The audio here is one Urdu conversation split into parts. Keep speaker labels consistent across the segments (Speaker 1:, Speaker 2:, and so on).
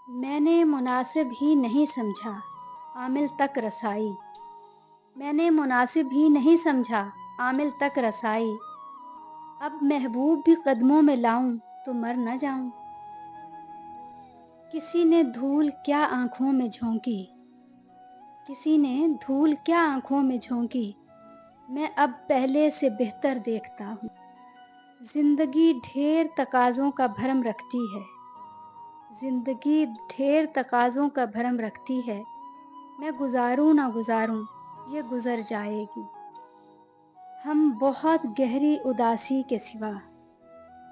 Speaker 1: میں نے مناسب ہی نہیں سمجھا عامل تک رسائی، میں نے مناسب ہی نہیں سمجھا عامل تک رسائی، اب محبوب بھی قدموں میں لاؤں تو مر نہ جاؤں۔ کسی نے دھول کیا آنکھوں میں جھونکی، کسی نے دھول کیا آنکھوں میں جھونکی، میں اب پہلے سے بہتر دیکھتا ہوں۔ زندگی ڈھیر تقاضوں کا بھرم رکھتی ہے، زندگی ڈھیر تقاضوں کا بھرم رکھتی ہے، میں گزاروں نہ گزاروں یہ گزر جائے گی۔ ہم بہت گہری اداسی کے سوا،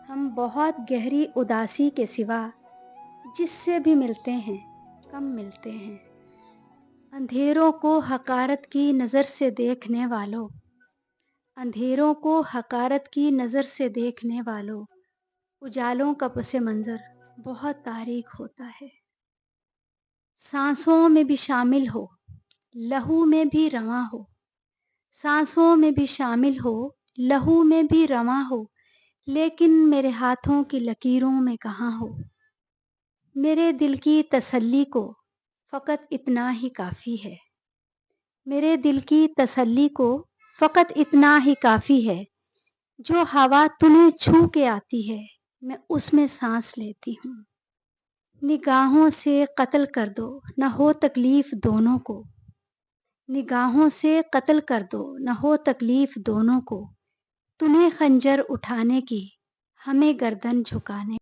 Speaker 1: ہم بہت گہری اداسی کے سوا جس سے بھی ملتے ہیں کم ملتے ہیں۔ اندھیروں کو حقارت کی نظر سے دیکھنے والوں، اندھیروں کو حقارت کی نظر سے دیکھنے والوں، اجالوں کا پس منظر بہت تاریک ہوتا ہے۔ سانسوں میں بھی شامل ہو، لہو میں بھی رواں ہو، سانسوں میں بھی شامل ہو، لہو میں بھی رواں ہو، لیکن میرے ہاتھوں کی لکیروں میں کہاں ہو۔ میرے دل کی تسلی کو فقط اتنا ہی کافی ہے، میرے دل کی تسلی کو فقط اتنا ہی کافی ہے، جو ہوا تمہیں چھو کے آتی ہے میں اس میں سانس لیتی ہوں۔ نگاہوں سے قتل کر دو نہ ہو تکلیف دونوں کو، نگاہوں سے قتل کر دو نہ ہو تکلیف دونوں کو، تمہیں خنجر اٹھانے کی ہمیں گردن جھکانے